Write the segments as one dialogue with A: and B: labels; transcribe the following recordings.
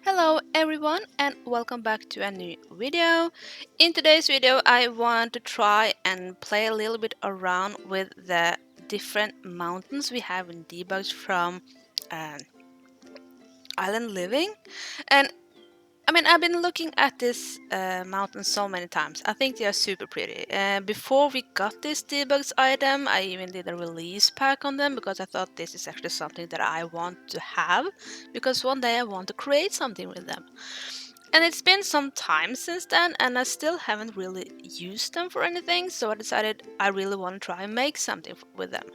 A: Hello everyone and welcome back to a new video. In today's video I want to try and play a little bit around with the different mountains we have in debugs from um, Island Living. And I've been looking at this mountain so many times. I think they are super pretty. Before we got this debugs item, I even did a release pack on them because I thought this is actually something that I want to have because one day I want to create something with them. And it's been some time since then, and I still haven't really used them for anything, so I decided I really want to try and make something with them.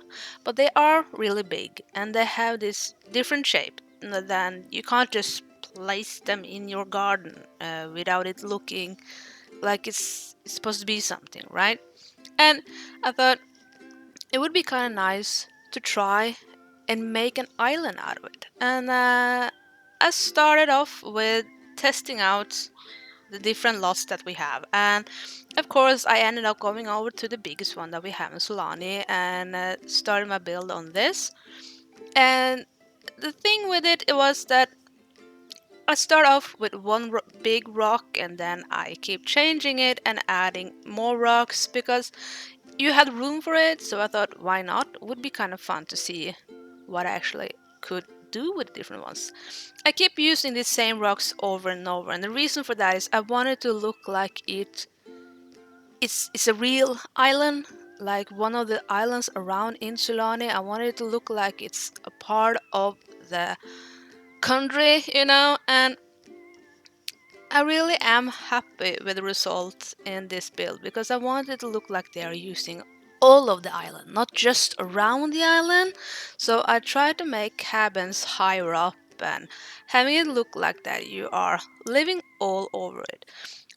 A: But they are really big, and they have this different shape than you can't just place them in your garden without it looking like it's supposed to be something, right? And I thought it would be kind of nice to try and make an island out of it. And I started off with testing out the different lots that we have. And of course, I ended up going over to the biggest one that we have in Sulani and started my build on this. And the thing with it was that I start off with one big rock and then I keep changing it and adding more rocks because you had room for it. So I thought, why not? It would be kind of fun to see what I actually could do with different ones. I keep using these same rocks over and over, and the reason for that is I want it to look like it's a real island, like one of the islands around in Sulani. I want it to look like it's a part of the country, and I really am happy with the result in this build because I want it to look like they are using all of the island, not just around the island. So I tried to make cabins higher up and having it look like that you are living all over it.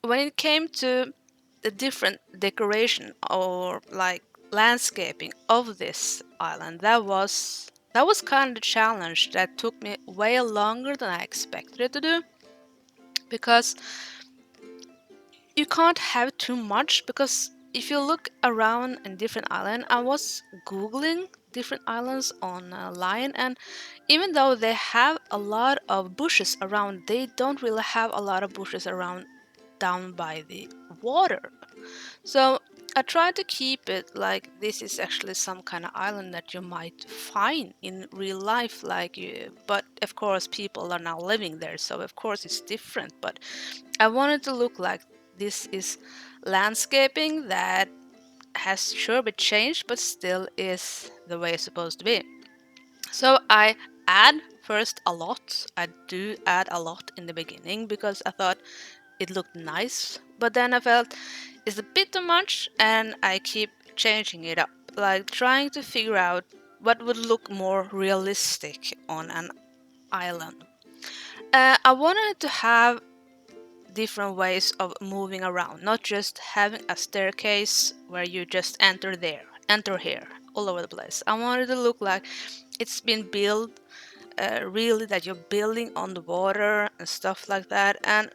A: When it came to the different decoration or like landscaping of this island, that was kind of a challenge that took me way longer than I expected it to do because you can't have too much because if you look around in different islands, I was googling different islands online, and even though they have a lot of bushes around, they don't really have a lot of bushes around down by the water. So I tried to keep it like this is actually some kind of island that you might find in real life, like you. But of course, people are now living there, so of course it's different. But I wanted to look like this is landscaping that has sure been changed, but still is the way it's supposed to be. So I add first a lot. I do add a lot in the beginning because I thought it looked nice, but then I felt it's a bit too much, and I keep changing it up, like trying to figure out what would look more realistic on an island. I wanted to have different ways of moving around, not just having a staircase where you just enter there, enter here, all over the place. I wanted to look like it's been built, really, that you're building on the water and stuff like that. And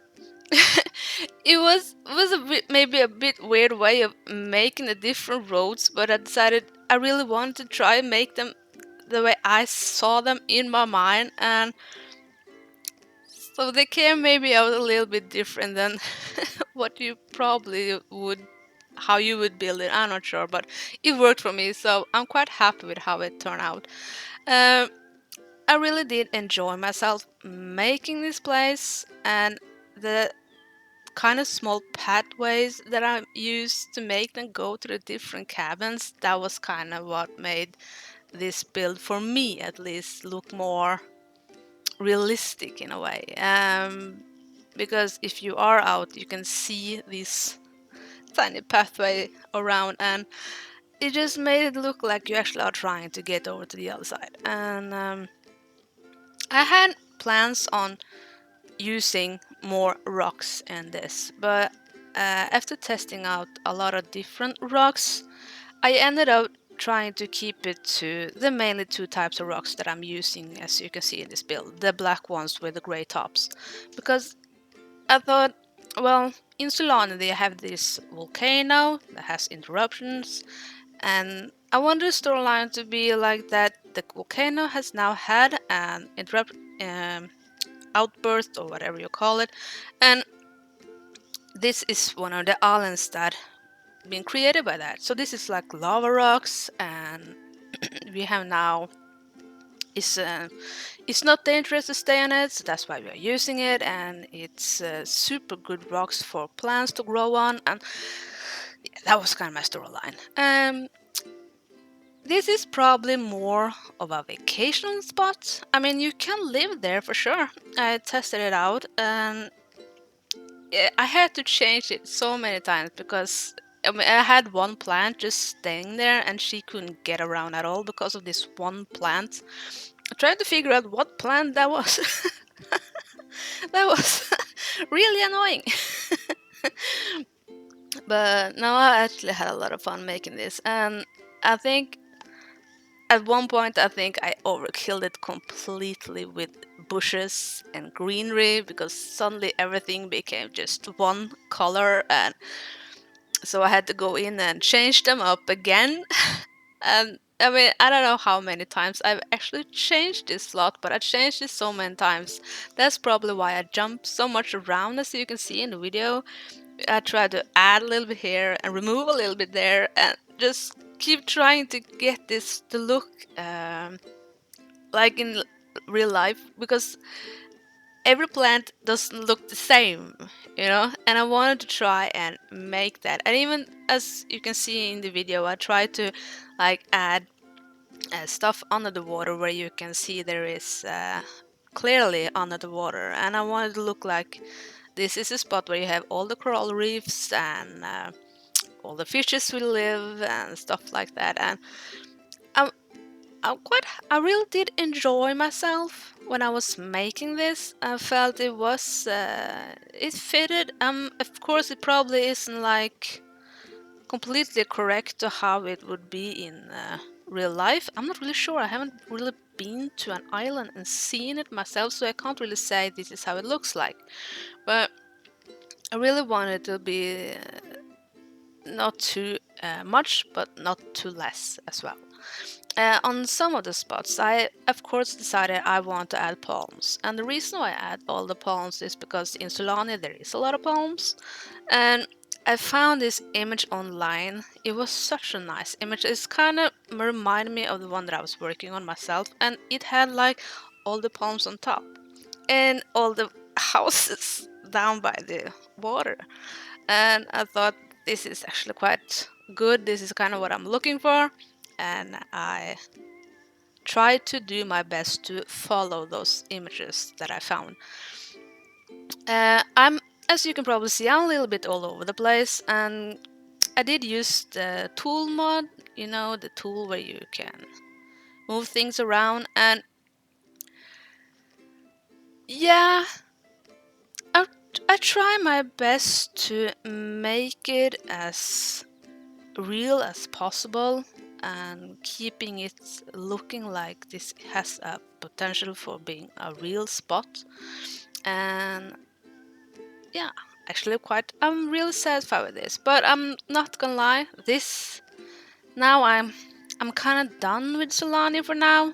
A: it was a bit, maybe a bit weird way of making the different roads, but I decided I really wanted to try and make them the way I saw them in my mind, and so they came maybe out a little bit different than what you probably would, how you would build it. I'm not sure, but it worked for me, so I'm quite happy with how it turned out. Um, I really did enjoy myself making this place, and the kind of small pathways that I used to make them go to the different cabins. That was kind of what made this build, for me at least, look more realistic in a way. Because if you are out, you can see this tiny pathway around, and it just made it look like you actually are trying to get over to the other side. And I had plans on using more rocks in this, but after testing out a lot of different rocks, I ended up trying to keep it to the mainly two types of rocks that I'm using, as you can see in this build, the black ones with the gray tops, because I thought, well, in Sulani they have this volcano that has interruptions, and I want the storyline to be like that. The volcano has now had an interrupt, um, outburst or whatever you call it. And this is one of the islands that been created by that. So this is like lava rocks, and we have now it's not dangerous to stay on it, so that's why we are using it, and it's super good rocks for plants to grow on, and yeah, that was kind of my storyline. This is probably more of a vacation spot. I mean, you can live there for sure. I tested it out, and I had to change it so many times because I mean, I had one plant just staying there, and she couldn't get around at all because of this one plant. I tried to figure out what plant that was. That was really annoying. But no, I actually had a lot of fun making this, and I think at one point I think I overkilled it completely with bushes and greenery because suddenly everything became just one color, and so I had to go in and change them up again. And I mean, I don't know how many times I've actually changed this slot, but I changed it so many times. That's probably why I jump so much around, as you can see in the video. I try to add a little bit here and remove a little bit there, and just keep trying to get this to look like in real life, because every plant doesn't look the same, and I wanted to try and make that. And even as you can see in the video, I tried to like add stuff under the water where you can see there is clearly under the water, and I wanted to look like this is a spot where you have all the coral reefs and all the fishes will live and stuff like that. And I'm, I really did enjoy myself when I was making this. I felt it was it fitted. Of course it probably isn't like completely correct to how it would be in real life. I'm not really sure. I haven't really been to an island and seen it myself, so I can't really say this is how it looks like. But I really want it to be not too much, but not too less as well. On some of the spots, I of course decided I want to add palms, and the reason why I add all the palms is because in Sulani there is a lot of palms, and I found this image online. It was such a nice image. It's kind of reminded me of the one that I was working on myself, and it had like all the palms on top and all the houses down by the water. And I thought this is actually quite good. This is kind of what I'm looking for, and I tried to do my best to follow those images that I found. I'm, as you can probably see, I'm a little bit all over the place, and I did use the tool mod, the tool where you can move things around, and yeah, I, I try my best to make it as real as possible and keeping it looking like this has a potential for being a real spot. And yeah, actually I'm really satisfied with this, but I'm not gonna lie, this now I'm kind of done with Sulani for now.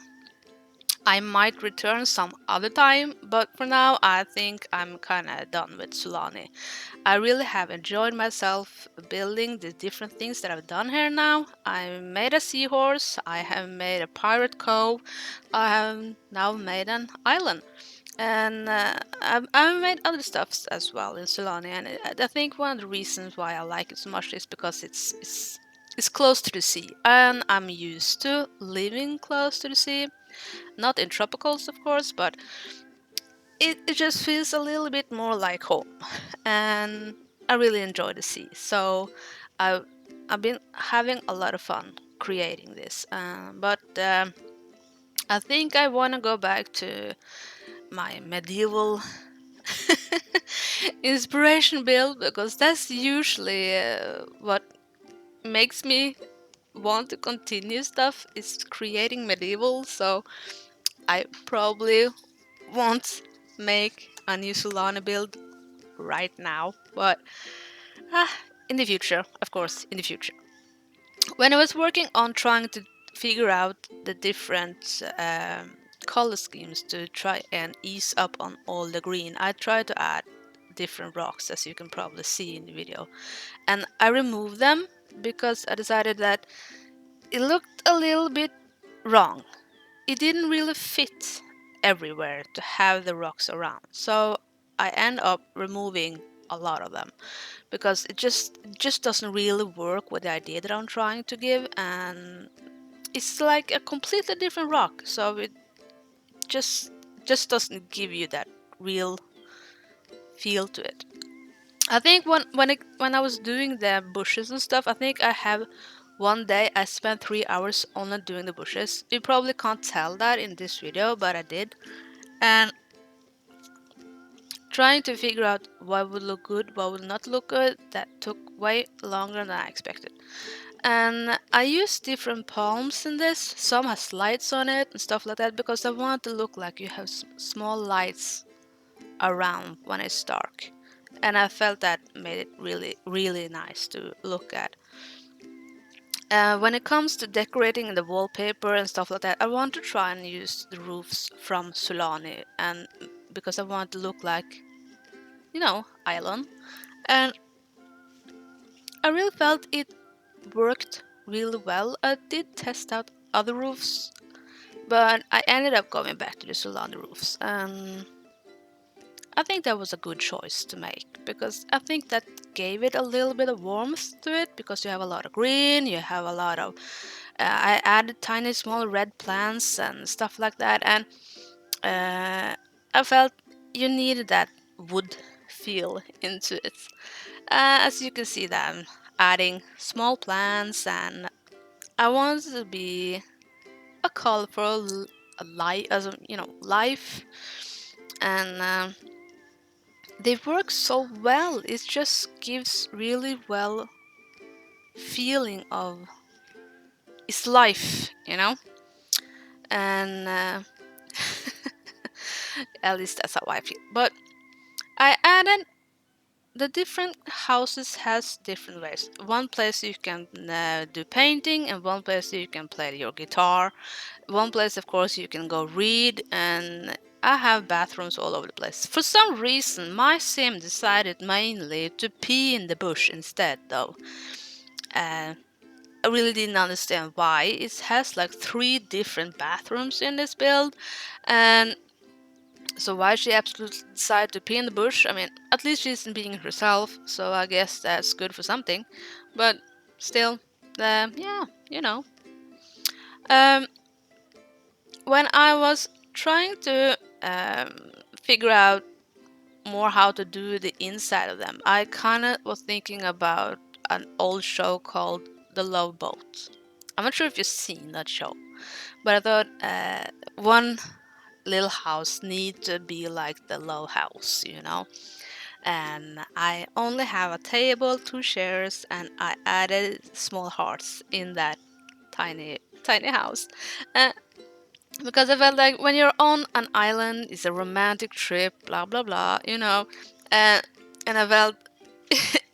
A: I might return some other time, but for now I think I'm kind of done with Sulani. I really have enjoyed myself building the different things that I've done here now. I made a seahorse, I have made a pirate cove, I have now made an island. And I've made other stuffs as well in Sulani, and I think one of the reasons why I like it so much is because it's close to the sea, and I'm used to living close to the sea. Not in tropicals, of course, but it just feels a little bit more like home, and I really enjoy the sea. So I've I've been having a lot of fun creating this, but I think I want to go back to my medieval inspiration build, because that's usually what makes me want to continue stuff is creating medieval. So I probably won't make a new Solana build right now, but ah, in the future, of course, in the future. When I was working on trying to figure out the different color schemes to try and ease up on all the green. I tried to add different rocks, as you can probably see in the video, and I removed them because I decided that it looked a little bit wrong. It didn't really fit everywhere to have the rocks around, so I end up removing a lot of them because it just doesn't really work with the idea that I'm trying to give, and it's like a completely different rock, so it just just doesn't give you that real feel to it. I think when I was doing the bushes and stuff, I think I have one day I spent 3 hours only doing the bushes. You probably can't tell that in this video, but I did. And trying to figure out what would look good, what would not look good, that took way longer than I expected. And I used different palms in this. Some has lights on it and stuff like that because I want to look like you have small lights around when it's dark. And I felt that made it really, really nice to look at. When it comes to decorating the wallpaper and stuff like that, I want to try and use the roofs from Sulani, and because I want to look like, island. And I really felt it worked really well. I did test out other roofs, but I ended up going back to the Sulani roofs, and I think that was a good choice to make because I think that gave it a little bit of warmth to it because you have a lot of green, you have a lot of. I added tiny small red plants and stuff like that, and I felt you needed that wood feel into it. As you can see, that I'm adding small plants, and I wanted to be a colorful, as life, and they work so well. It just gives really well feeling of it's life. And at least that's how I feel. But I added the different houses has different ways. One place you can do painting, and one place you can play your guitar. One place, of course, you can go read, and I have bathrooms all over the place. For some reason, my sim decided mainly to pee in the bush instead, though. Uh, I really didn't understand why. It has like 3 different bathrooms in this build, and so why she absolutely decided to pee in the bush? I mean, at least she's being herself, so I guess that's good for something. But still, yeah, you know. Um, when I was trying to figure out more how to do the inside of them, I kind of was thinking about an old show called The Love Boat. I'm not sure if you've seen that show, but I thought one little house need to be like the low house. And I only have a table, 2 chairs, and I added small hearts in that tiny tiny house. Uh, because I felt like when you're on an island, it's a romantic trip, blah blah blah. Uh, and I felt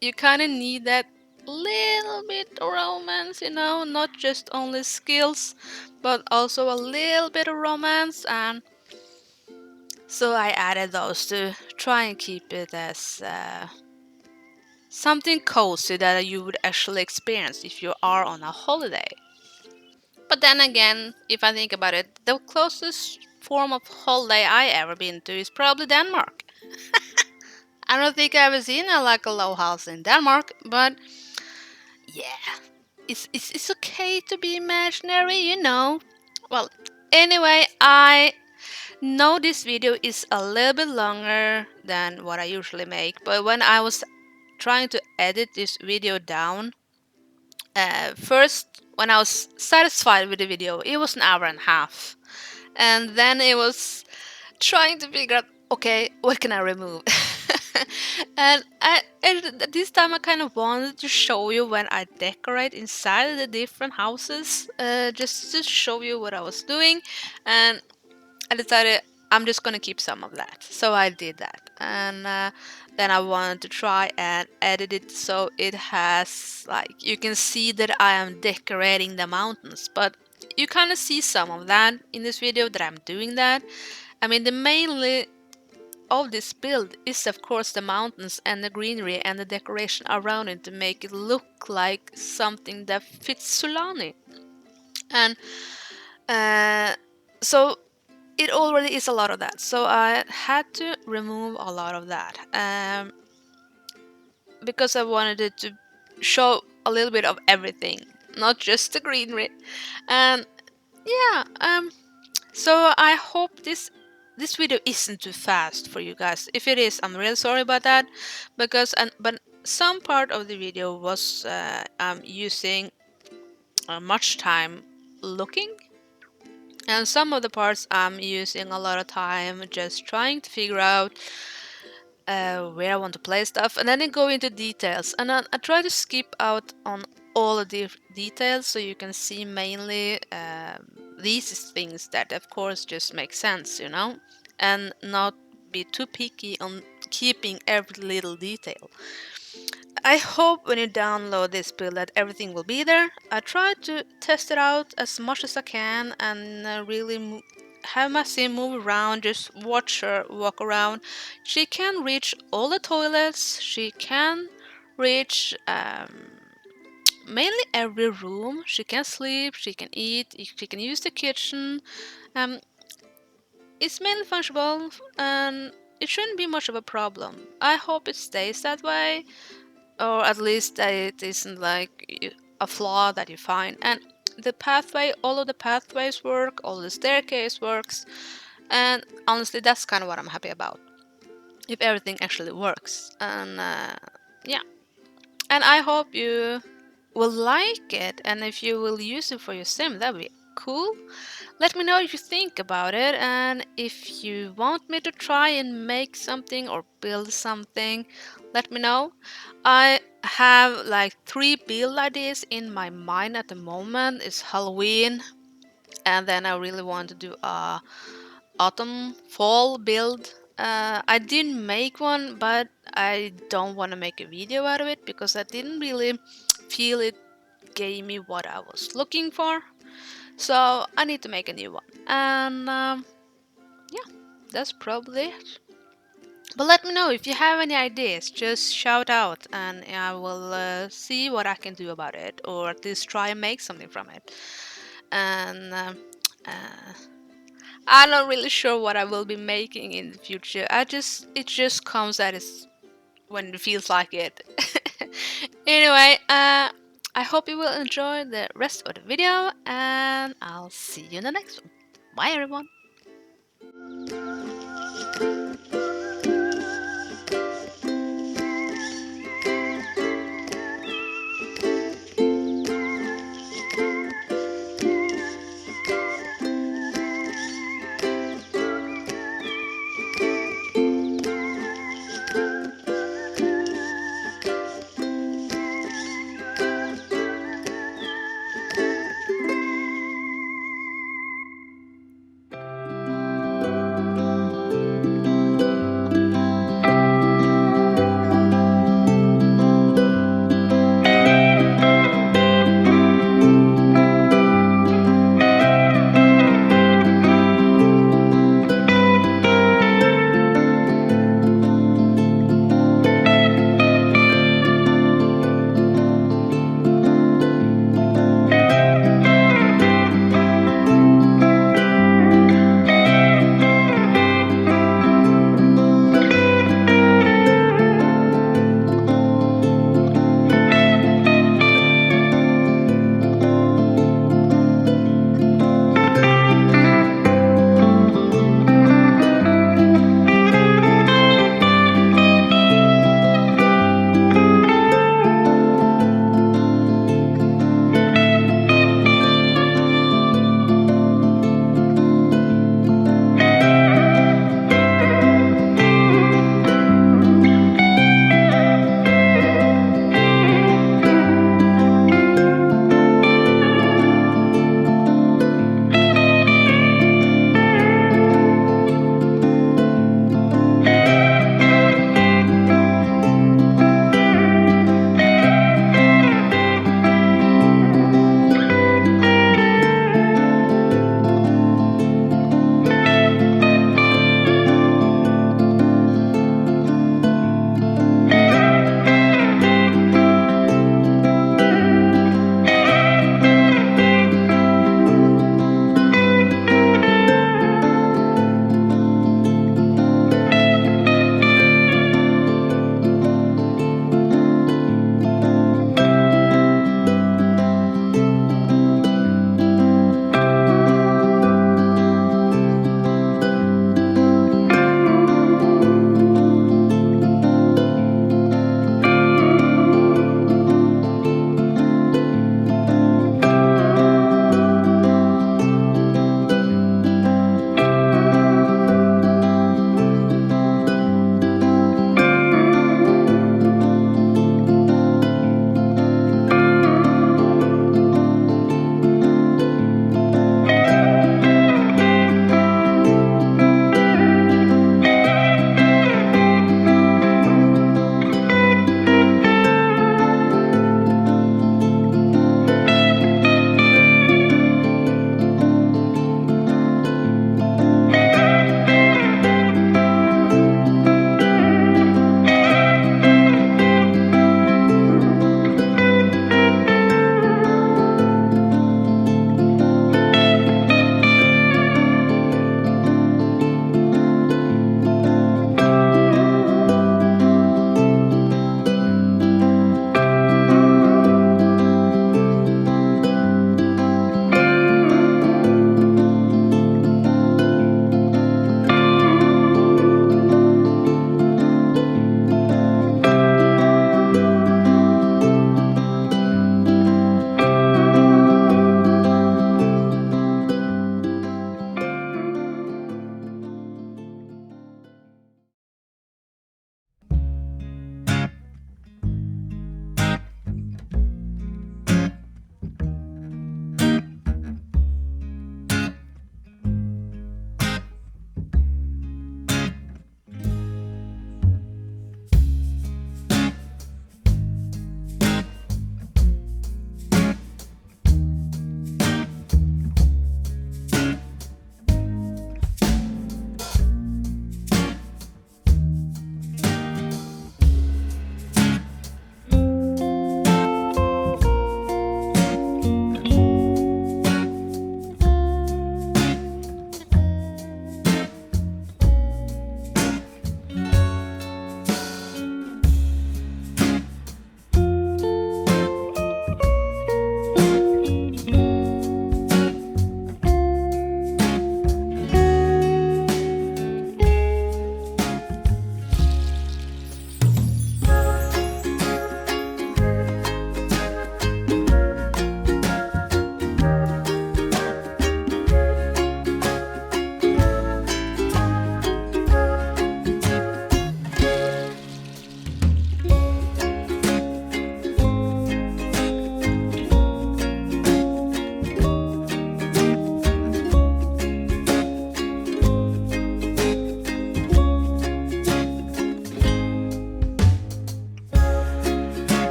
A: you kind of need that little bit of romance, not just only skills, but also a little bit of romance. And so I added those to try and keep it as something cozy that you would actually experience if you are on a holiday. But then again, if I think about it, the closest form of holiday I ever been to is probably Denmark. I don't think I've ever seen like a low house in Denmark, but yeah, it's okay to be imaginary. Well, anyway, I know this video is a little bit longer than what I usually make, but when I was trying to edit this video down, first when I was satisfied with the video, it was an hour and a half, and then it was trying to figure out, okay, what can I remove? And this time I kind of wanted to show you when I decorate inside the different houses, just to show you what I was doing, and I decided I'm just gonna keep some of that. So I did that, and then I wanted to try and edit it so it has like you can see that I am decorating the mountains, but you kind of see some of that in this video that I'm doing that. I mean, the mainly of this build is of course the mountains and the greenery and the decoration around it to make it look like something that fits Sulani. And so it already is a lot of that. So I had to remove a lot of that because I wanted it to show a little bit of everything, not just the greenery. And yeah, so I hope this video isn't too fast for you guys. If it is, I'm really sorry about that, because but some part of the video was I'm using much time looking, and some of the parts I'm using a lot of time just trying to figure out where I want to play stuff, and then I go into details, and I try to skip out on all of the details so you can see mainly these things that of course just make sense, you know, and not be too picky on keeping every little detail. I hope when you download this build that everything will be there. I try to test it out as much as I can and really have my sim move around, just watch her walk around. She can reach all the toilets, she can reach mainly every room. She can sleep, she can eat, she can use the kitchen. Um, it's mainly functional and it shouldn't be much of a problem. I hope it stays that way, or at least that it isn't like a flaw that you find. And the pathway, all of the pathways work, all the staircase works, and honestly, that's kind of what I'm happy about. If everything actually works, and yeah, and I hope you will like it, and if you will use it for your sim, that'd be cool. Let me know if you think about it, and if you want me to try and make something or build something, let me know. I have like 3 build ideas in my mind at the moment. It's Halloween, and then I really want to do a autumn fall build. I didn't make one, but I don't want to make a video out of it because I didn't really feel it gave me what I was looking for. So I need to make a new one. And yeah, that's probably it. But let me know if you have any ideas. Just shout out and I will see what I can do about it, or at least try and make something from it. And uh, I'm not really sure what I will be making in the future. It just comes at it when it feels like it. Anyway, I hope you will enjoy the rest of the video, and I'll see you in the next one. Bye, everyone.